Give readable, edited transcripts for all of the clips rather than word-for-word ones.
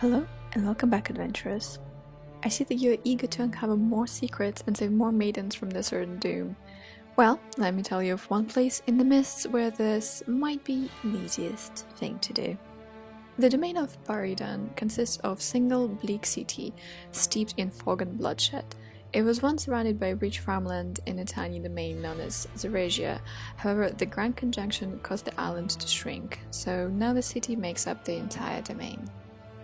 Hello and welcome back, adventurers. I see that you're eager to uncover more secrets and save more maidens from the certain doom. Well, let me tell you of one place in the mists where this might be the easiest thing to do. The domain of Paridon consists of single bleak city, steeped in fog and bloodshed. It was once surrounded by rich farmland in a tiny domain known as Zorasia. However, the Grand Conjunction caused the island to shrink, so now the city makes up the entire domain.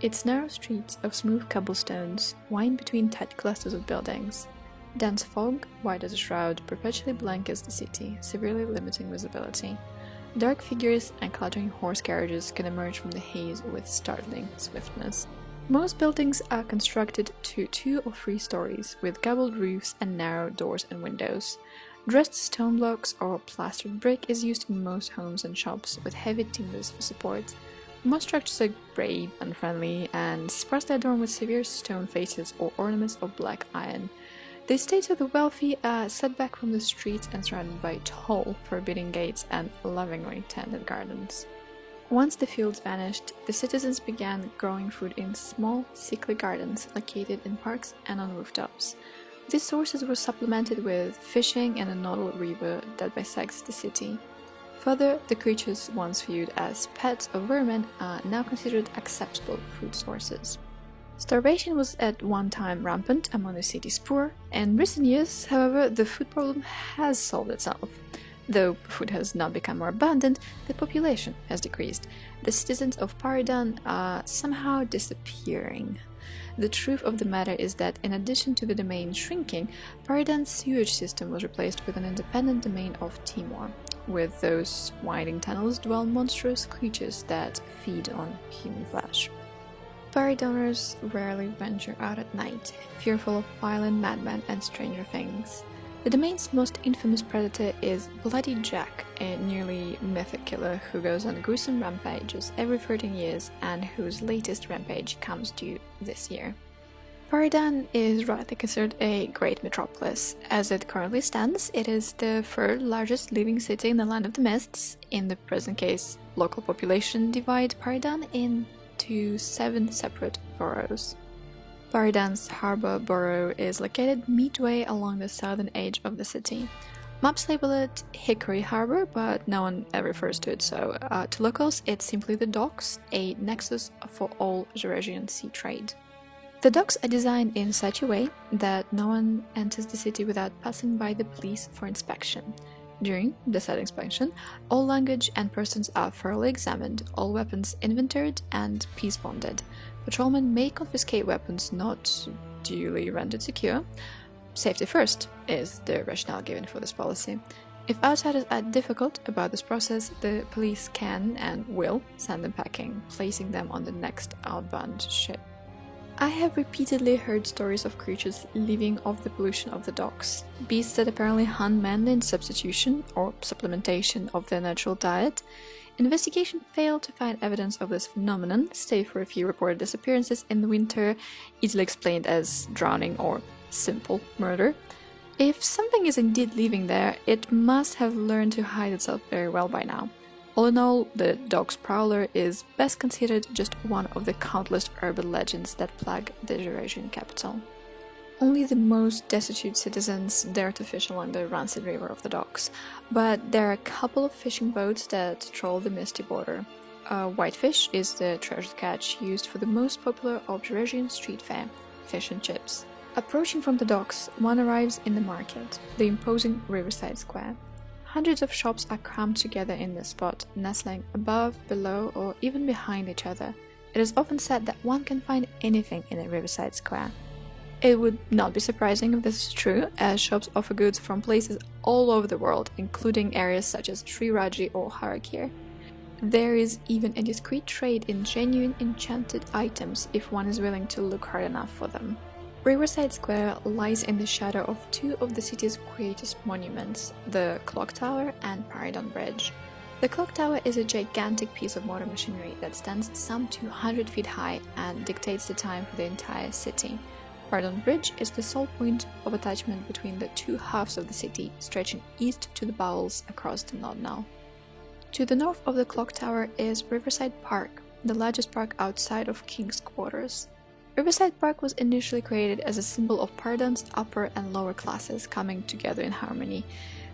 Its narrow streets of smooth cobblestones wind between tight clusters of buildings. Dense fog, white as a shroud, perpetually blankets the city, severely limiting visibility. Dark figures and clattering horse carriages can emerge from the haze with startling swiftness. Most buildings are constructed to 2 or 3 stories, with gabled roofs and narrow doors and windows. Dressed stone blocks or plastered brick is used in most homes and shops, with heavy timbers for support. Most structures are grey, unfriendly, and sparsely adorned with severe stone faces or ornaments of black iron. The estates of the wealthy are set back from the streets and surrounded by tall, forbidding gates and lovingly tended gardens. Once the fields vanished, the citizens began growing food in small, sickly gardens located in parks and on rooftops. These sources were supplemented with fishing and a nodal river that bisects the city. Further, the creatures once viewed as pets or vermin are now considered acceptable food sources. Starvation was at one time rampant among the city's poor. In recent years, however, the food problem has solved itself. Though food has not become more abundant, the population has decreased. The citizens of Paridon are somehow disappearing. The truth of the matter is that in addition to the domain shrinking, Paridon's sewage system was replaced with an independent domain of Timor. With those winding tunnels dwell monstrous creatures that feed on human flesh. Paridoners rarely venture out at night, fearful of violent madmen and stranger things. The domain's most infamous predator is Bloody Jack, a nearly mythic killer who goes on gruesome rampages every 13 years and whose latest rampage comes due this year. Paridon is rightly considered a great metropolis. As it currently stands, it is the 3rd largest living city in the Land of the Mists. In the present case, local population divide Paridon into 7 separate boroughs. Paridon's harbour borough is located midway along the southern edge of the city. Maps label it Hickory Harbour, but no one ever refers to it so. To locals, it's simply the docks, a nexus for all Eurasian sea trade. The docks are designed in such a way that no one enters the city without passing by the police for inspection. During the said inspection, all luggage and persons are thoroughly examined, all weapons inventoried and peace bonded. Patrolmen may confiscate weapons not duly rendered secure. Safety first is the rationale given for this policy. If outsiders are difficult about this process, the police can and will send them packing, placing them on the next outbound ship. I have repeatedly heard stories of creatures living off the pollution of the docks, beasts that apparently hunt men in substitution or supplementation of their natural diet. Investigation failed to find evidence of this phenomenon, save for a few reported disappearances in the winter, easily explained as drowning or simple murder. If something is indeed living there, it must have learned to hide itself very well by now. All in all, the Docks Prowler is best considered just one of the countless urban legends that plague the Eurasian capital. Only the most destitute citizens dare to fish along the rancid river of the docks, but there are a couple of fishing boats that troll the misty border. Whitefish is the treasured catch used for the most popular of Eurasian street fare, fish and chips. Approaching from the docks, one arrives in the market, the imposing Riverside Square. Hundreds of shops are crammed together in this spot, nestling above, below, or even behind each other. It is often said that one can find anything in a Riverside Square. It would not be surprising if this is true, as shops offer goods from places all over the world, including areas such as Sri Raji or Harakir. There is even a discreet trade in genuine enchanted items if one is willing to look hard enough for them. Riverside Square lies in the shadow of 2 of the city's greatest monuments, the Clock Tower and Paridon Bridge. The Clock Tower is a gigantic piece of modern machinery that stands some 200 feet high and dictates the time for the entire city. Paridon Bridge is the sole point of attachment between the 2 halves of the city, stretching east to the bowels across the Nodnal. To the north of the clock tower is Riverside Park, the largest park outside of King's Quarters. Riverside Park was initially created as a symbol of Paridon's upper and lower classes coming together in harmony.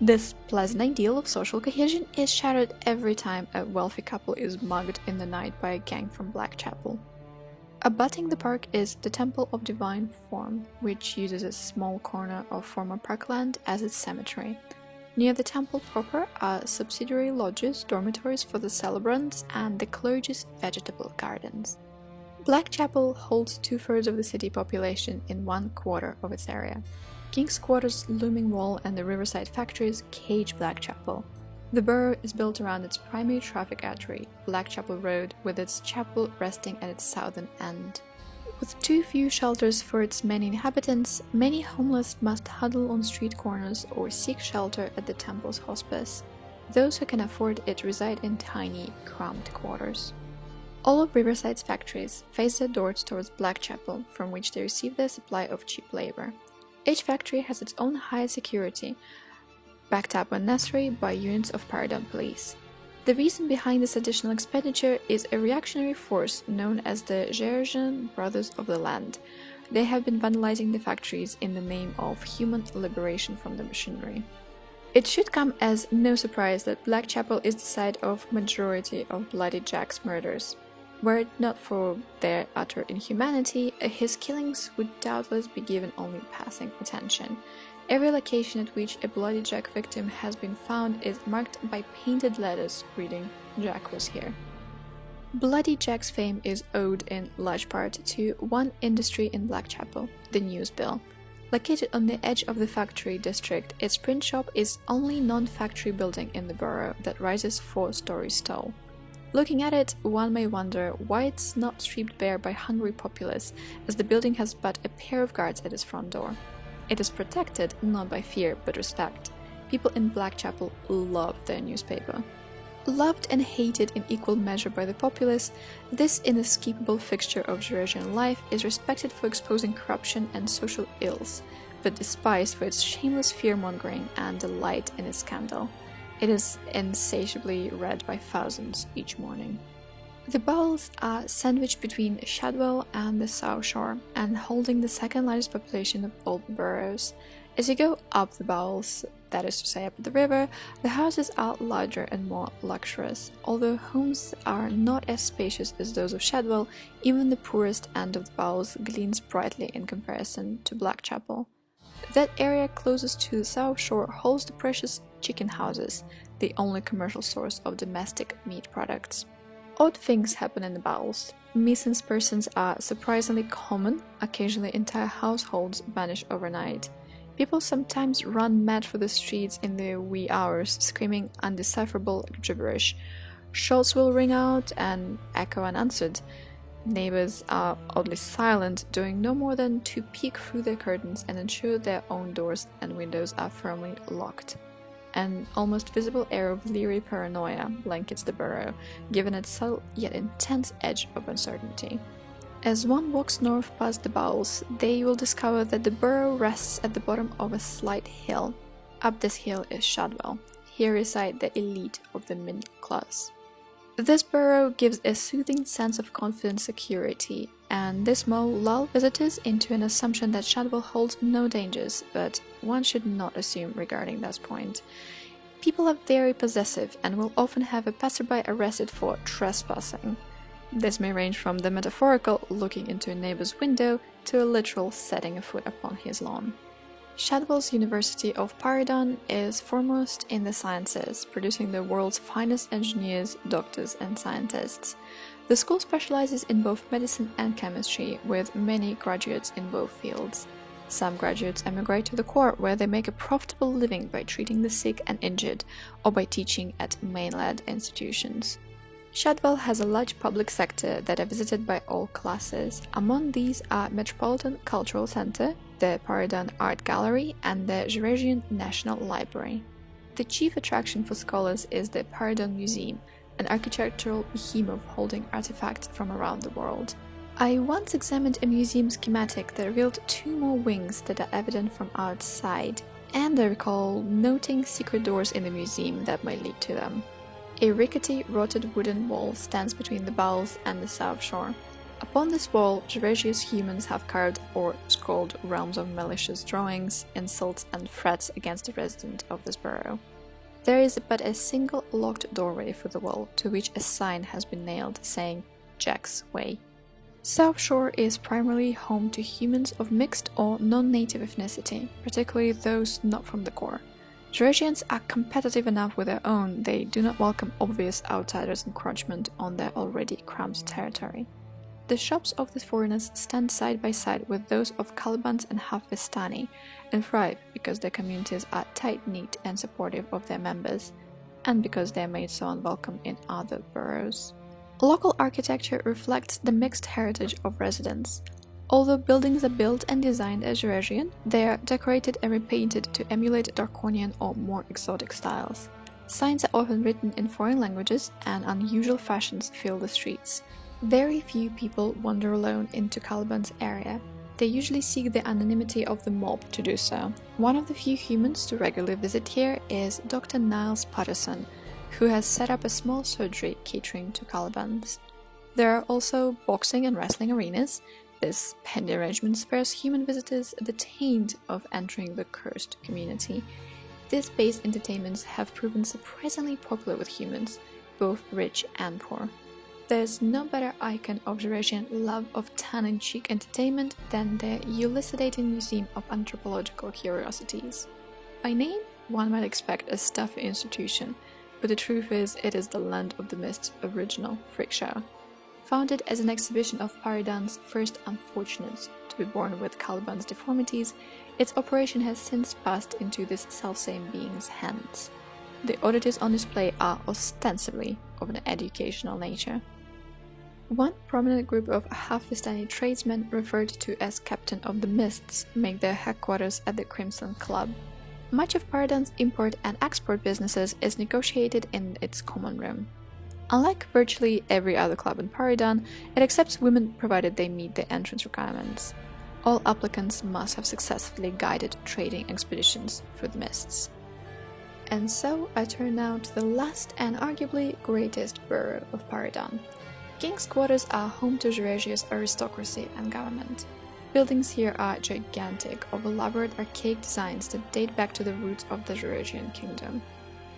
This pleasant ideal of social cohesion is shattered every time a wealthy couple is mugged in the night by a gang from Blackchapel. Abutting the park is the Temple of Divine Form, which uses a small corner of former parkland as its cemetery. Near the temple proper are subsidiary lodges, dormitories for the celebrants, and the clergy's vegetable gardens. Blackchapel holds 2/3 of the city population in 1/4 of its area. King's Quarters' looming wall and the riverside factories cage Blackchapel. The borough is built around its primary traffic artery, Blackchapel Road, with its chapel resting at its southern end. With too few shelters for its many inhabitants, many homeless must huddle on street corners or seek shelter at the temple's hospice. Those who can afford it reside in tiny, cramped quarters. All of Riverside's factories face their doors towards Blackchapel, from which they receive their supply of cheap labor. Each factory has its own high security, backed up when necessary by units of Paridon police. The reason behind this additional expenditure is a reactionary force known as the Georgian Brothers of the Land. They have been vandalizing the factories in the name of human liberation from the machinery. It should come as no surprise that Blackchapel is the site of majority of Bloody Jack's murders. Were it not for their utter inhumanity, his killings would doubtless be given only passing attention. Every location at which a Bloody Jack victim has been found is marked by painted letters reading, "Jack was here." Bloody Jack's fame is owed in large part to one industry in Blackchapel, the Newsbill. Located on the edge of the factory district, its print shop is only non-factory building in the borough that rises 4 stories tall. Looking at it, one may wonder why it's not stripped bare by hungry populace, as the building has but a pair of guards at its front door. It is protected not by fear but respect. People in Blackchapel love their newspaper. Loved and hated in equal measure by the populace, this inescapable fixture of Georgian life is respected for exposing corruption and social ills, but despised for its shameless fear-mongering and delight in its scandal. It is insatiably read by thousands each morning. The Bowels are sandwiched between Shadwell and the South Shore, and holding the second largest population of all the boroughs. As you go up the Bowels, that is to say up the river, the houses are larger and more luxurious. Although homes are not as spacious as those of Shadwell, even the poorest end of the Bowels gleams brightly in comparison to Blackchapel. That area closest to the South Shore holds the precious chicken houses, the only commercial source of domestic meat products. Odd things happen in the Bowels. Missing persons are surprisingly common. Occasionally entire households vanish overnight. People sometimes run mad for the streets in the wee hours, screaming undecipherable gibberish. Shots will ring out and echo unanswered. Neighbors are oddly silent, doing no more than to peek through their curtains and ensure their own doors and windows are firmly locked. An almost visible air of leery paranoia blankets the borough, given its subtle yet intense edge of uncertainty. As one walks north past the Bowels, they will discover that the borough rests at the bottom of a slight hill. Up this hill is Shadwell. Here reside the elite of the middle class. This borough gives a soothing sense of confident security, and this mall lulls visitors into an assumption that Shadwell holds no dangers, but one should not assume regarding that point. People are very possessive and will often have a passerby arrested for trespassing. This may range from the metaphorical looking into a neighbor's window to a literal setting a foot upon his lawn. Shadwell's University of Paridon is foremost in the sciences, producing the world's finest engineers, doctors, and scientists. The school specializes in both medicine and chemistry, with many graduates in both fields. Some graduates emigrate to the core, where they make a profitable living by treating the sick and injured, or by teaching at mainland institutions. Shadwell has a large public sector that are visited by all classes. Among these are Metropolitan Cultural Center, the Paridon Art Gallery, and the Georgian National Library. The chief attraction for scholars is the Paridon Museum, an architectural behemoth holding artifacts from around the world. I once examined a museum schematic that revealed 2 more wings that are evident from outside, and I recall noting secret doors in the museum that might lead to them. A rickety, rotted wooden wall stands between the bowels and the south shore. Upon this wall, Jurassia's humans have carved or scrawled realms of malicious drawings, insults, and threats against the resident of this borough. There is but a single locked doorway for the wall, to which a sign has been nailed saying Jack's Way. South Shore is primarily home to humans of mixed or non-native ethnicity, particularly those not from the core. Jurassians are competitive enough with their own, they do not welcome obvious outsiders' encroachment on their already cramped territory. The shops of the foreigners stand side by side with those of Calibans and Half-Vistani, and thrive because their communities are tight-knit and supportive of their members, and because they are made so unwelcome in other boroughs. Local architecture reflects the mixed heritage of residents. Although buildings are built and designed as Eurasian, they are decorated and repainted to emulate Draconian or more exotic styles. Signs are often written in foreign languages, and unusual fashions fill the streets. Very few people wander alone into Caliban's area. They usually seek the anonymity of the mob to do so. One of the few humans to regularly visit here is Dr. Niles Patterson, who has set up a small surgery catering to Calibans. There are also boxing and wrestling arenas. This handy arrangement spares human visitors the taint of entering the cursed community. These base entertainments have proven surprisingly popular with humans, both rich and poor. There's no better icon of Eurasian love of tongue-in-cheek entertainment than the elucidating Museum of Anthropological Curiosities. By name, one might expect a stuffy institution, but the truth is it is the Land of the Mist's original freak show. Founded as an exhibition of Paridon's first unfortunates to be born with Caliban's deformities, its operation has since passed into this selfsame being's hands. The oddities on display are ostensibly of an educational nature. One prominent group of Half-Vistani tradesmen, referred to as Captain of the Mists, make their headquarters at the Crimson Club. Much of Paridon's import and export businesses is negotiated in its common room. Unlike virtually every other club in Paridon, it accepts women provided they meet the entrance requirements. All applicants must have successfully guided trading expeditions through the mists. And so I turn now to the last and arguably greatest borough of Paridon. King's Quarters are home to Jurassia's aristocracy and government. Buildings here are gigantic, of elaborate archaic designs that date back to the roots of the Jurassian kingdom.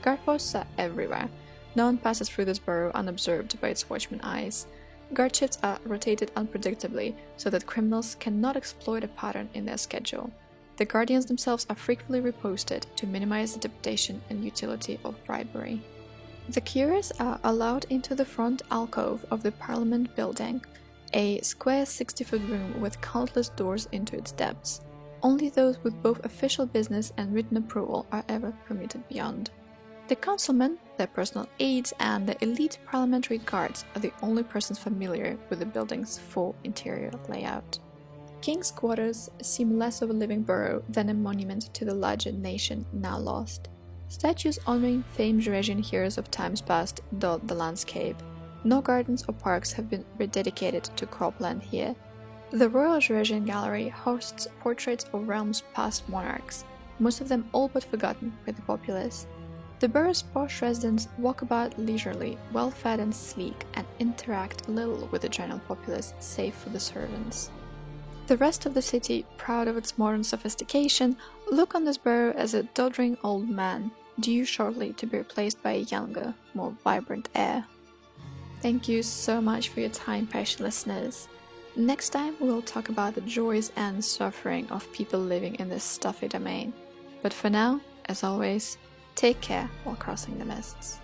Guard posts are everywhere. No one passes through this borough unobserved by its watchman eyes. Guard shifts are rotated unpredictably, so that criminals cannot exploit a pattern in their schedule. The guardians themselves are frequently reposted to minimize the temptation and utility of bribery. The curious are allowed into the front alcove of the Parliament building, a square 60-foot room with countless doors into its depths. Only those with both official business and written approval are ever permitted beyond. The councilmen, their personal aides, and the elite parliamentary guards are the only persons familiar with the building's full interior layout. King's Quarters seem less of a living borough than a monument to the larger nation now lost. Statues honoring famed Jurassian heroes of times past dot the landscape. No gardens or parks have been rededicated to cropland here. The Royal Jurassian Gallery hosts portraits of realm's past monarchs, most of them all but forgotten by the populace. The borough's posh residents walk about leisurely, well-fed and sleek, and interact little with the general populace save for the servants. The rest of the city, proud of its modern sophistication, look on this borough as a doddering old man, due shortly to be replaced by a younger, more vibrant heir. Thank you so much for your time, precious listeners. Next time we'll talk about the joys and suffering of people living in this stuffy domain. But for now, as always, take care while crossing the mists.